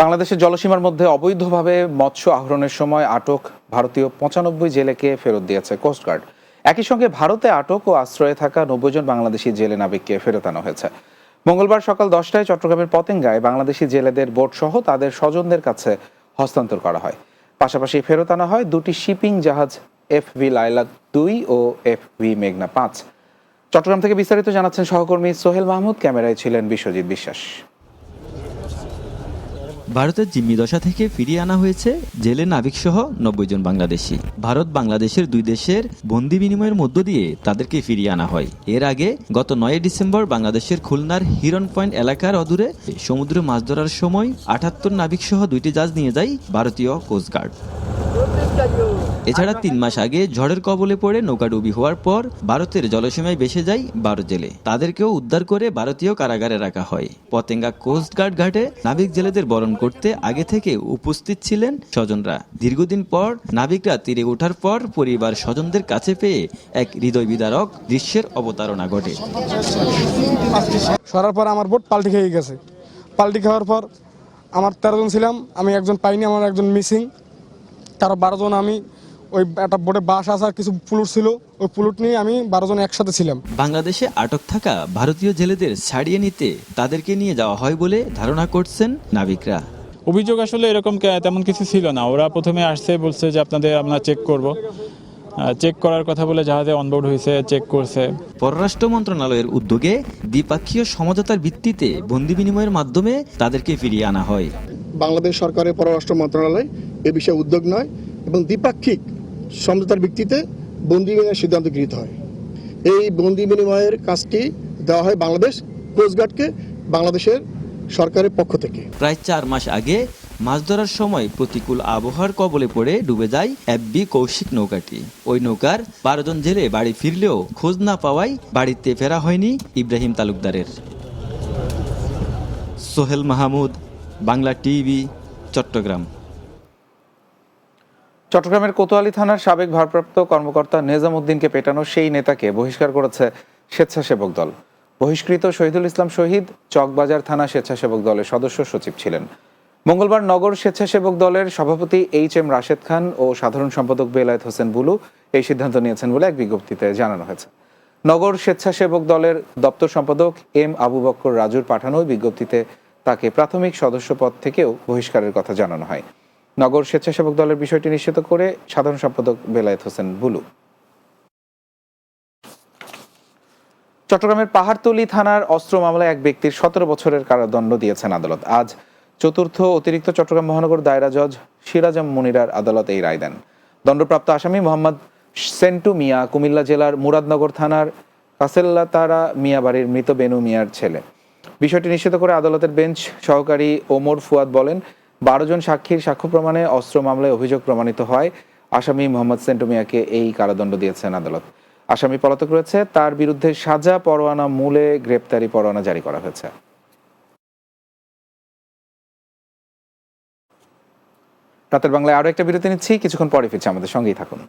বাংলাদেশের জলসীমার মধ্যে অবৈধভাবে মৎস্য আহরণের সময় আটক ভারতীয় ৯৫ জেলেকে ফেরত দিয়েছে কোস্টগার্ড। একই সঙ্গে ভারতে আটক ও আশ্রয়ে থাকা ৯০ জন বাংলাদেশি জেলে নাবিককে ফেরত আনা হয়েছে। মঙ্গলবার সকাল ১০টায় চট্টগ্রামের পতেঙ্গায় বাংলাদেশি জেলেদের বোট সহ তাদের স্বজনদের কাছে হস্তান্তর করা হয়। পাশাপাশি ফেরত আনা হয় দুটি শিপিং জাহাজ FV লায়লা ২ ও FV মেঘনা ৫। চট্টগ্রাম থেকে বিস্তারিত জানাচ্ছেন সহকর্মী সোহেল মাহমুদ, ক্যামেরায় ছিলেন বিশ্বজিৎ বিশ্বাস। ভারতের জিম্মি দশা থেকে ফিরিয়ে আনা হয়েছে জেলে নাবিকসহ ৯০ জন বাংলাদেশি। ভারত বাংলাদেশের দুই দেশের বন্দি বিনিময়ের মধ্য দিয়ে তাদেরকে ফিরিয়ে আনা হয়। এর আগে গত ৯ ডিসেম্বর বাংলাদেশের খুলনার হিরন পয়েন্ট এলাকার অদূরে সমুদ্রে মাছ ধরার সময় ৭৮ নাবিকসহ দুইটি জাহাজ নিয়ে যায় ভারতীয় কোস্টগার্ড। এছাড়া ৩ মাস আগে ঝড়ের কবলে পড়ে নৌকাডুবি হওয়ার পর ভারতের জলসীমায় ভেসে যায় ১২ জেলে। তাদেরকেও উদ্ধার করে ভারতীয় কারাগারে রাখা হয়। পতেঙ্গা কোস্টগার্ড ঘাটে নাবিক জেলেদের বরণ করতে আগে থেকে উপস্থিত ছিলেন স্বজনরা। দীর্ঘদিন পর নাবিকরা তীরে ওঠার পর পরিবার স্বজনদের কাছে পেয়ে এক হৃদয় বিদারক দৃশ্যের অবতারণা ঘটে। সরার পর আমার বোট পাল্টি খেয়ে গেছে। পাল্টি খাওয়ার পর আমার ১৩ জন ছিলাম, আমি একজন পাইনি, আমার একজন মিসিং। তারা ১২ জন, আমি ওই একটা বোটে বাস আসার কিছু প্লুট ছিল, ওই প্লুট নিয়ে আমি ১২ জন একসাথে ছিলাম। বাংলাদেশে আটক থাকা ভারতীয় জেলেদের ছাড়িয়ে নিতে তাদেরকে নিয়ে যাওয়া হয় বলে ধারণা করছেন নাবিকরা। অভিযোগ আসলে এরকম তেমন কিছু ছিল না। ওরা প্রথমে আসছে, বলছে যে আমরা চেক করব। চেক করার কথা বলে জাহাজে অনবোর্ড হয়েছে, চেক করছে। পররাষ্ট্র মন্ত্রণালয়ের উদ্যোগে দ্বিপাক্ষীয় সমঝোতার ভিত্তিতে বন্দি বিনিময়ের মাধ্যমে তাদেরকে ফিরিয়ে আনা হয়। বাংলাদেশ সরকারের পররাষ্ট্র মন্ত্রণালয় এ বিষয়ে উদ্যোগ নয় এবং দ্বিপাক্ষিক সমঝোতার ভিত্তিতে বন্দি বিনিময়ের সিদ্ধান্ত গৃহীত হয়। এই বন্দি বিনিময়ের কাজটি দেওয়া হয় বাংলাদেশ কোস্টগার্ডকে বাংলাদেশের সরকারের পক্ষ থেকে। প্রায় ৪ মাস আগে মাছ ধরার সময় প্রতিকূল আবহাওয়ার কবলে পড়ে ডুবে যায় FV কৌশিক নৌকাটি। ওই নৌকার ১২ জন জেলে বাড়ি ফিরলেও খোঁজ না পাওয়ায় বাড়িতে ফেরা হয়নি ইব্রাহিম তালুকদারের। সোহেল মাহমুদ, বাংলা টিভি, চট্টগ্রাম। চট্টগ্রামের কোতোয়ালি থানার সাবেক ভারপ্রাপ্ত কর্মকর্তা নেজাম উদ্দিনকে পেটানো সেই নেতাকে বহিষ্কার করেছে স্বেচ্ছাসেবক দল। বহিষ্কৃত শহীদুল ইসলাম শহীদ চকবাজার থানা স্বেচ্ছাসেবক দলের সদস্য সচিব ছিলেন। মঙ্গলবার নগর স্বেচ্ছাসেবক দলের সভাপতি HM রাশেদ খান ও সাধারণ সম্পাদক বেলায়েত হোসেন বুলু এই সিদ্ধান্ত নিয়েছেন বলে এক বিজ্ঞপ্তিতে জানানো হয়েছে। নগর স্বেচ্ছাসেবক দলের দপ্তর সম্পাদক M আবু বক্কর রাজুর পাঠানো বিজ্ঞপ্তিতে তাকে প্রাথমিক সদস্য পদ থেকেও বহিষ্কারের কথা জানানো হয়। নগর স্বেচ্ছাসেবক দলের বিষয়টি নিশ্চিত করে সাধারণ সম্পাদক বেলায়েত হোসেন বুলু। চট্টগ্রামের পাহাড়তলী থানার অস্ত্র মামলায় এক ব্যক্তির ১৭ বছরের কারাদণ্ড দিয়েছেন আদালত। আজ চতুর্থ অতিরিক্ত চট্টগ্রাম মহানগর দায়রা জজ সিরাজম মুনিরার আদালত এই রায় দেন। দণ্ডপ্রাপ্ত আসামি মোহাম্মদ সেন্টু মিয়া কুমিল্লা জেলার মুরাদনগর থানার কাসেল্লাতারা মিয়া বাড়ির মৃত বেনু মিয়ার ছেলে। বিষয়টি নিশ্চিত করে আদালতের বেঞ্চ সহকারী ওমর ফুয়াদ বলেন, ১২ জন সাক্ষীর সাক্ষ্য প্রমাণে অস্ত্র মামলায় অভিযোগ প্রমাণিত হয় আসামি মোহাম্মদ সেন্টু মিয়াকে এই কারাদণ্ড দিয়েছেন আদালত। আসামি পলাতক রয়েছে, তার বিরুদ্ধে সাজা পরোয়ানা মূলে গ্রেপ্তারি পরোয়ানা জারি করা হয়েছে। রাতের বাংলায় আরো একটা বিরতি নিচ্ছি, কিছুক্ষণ পরে ফিরছি, আমাদের সঙ্গেই থাকুন।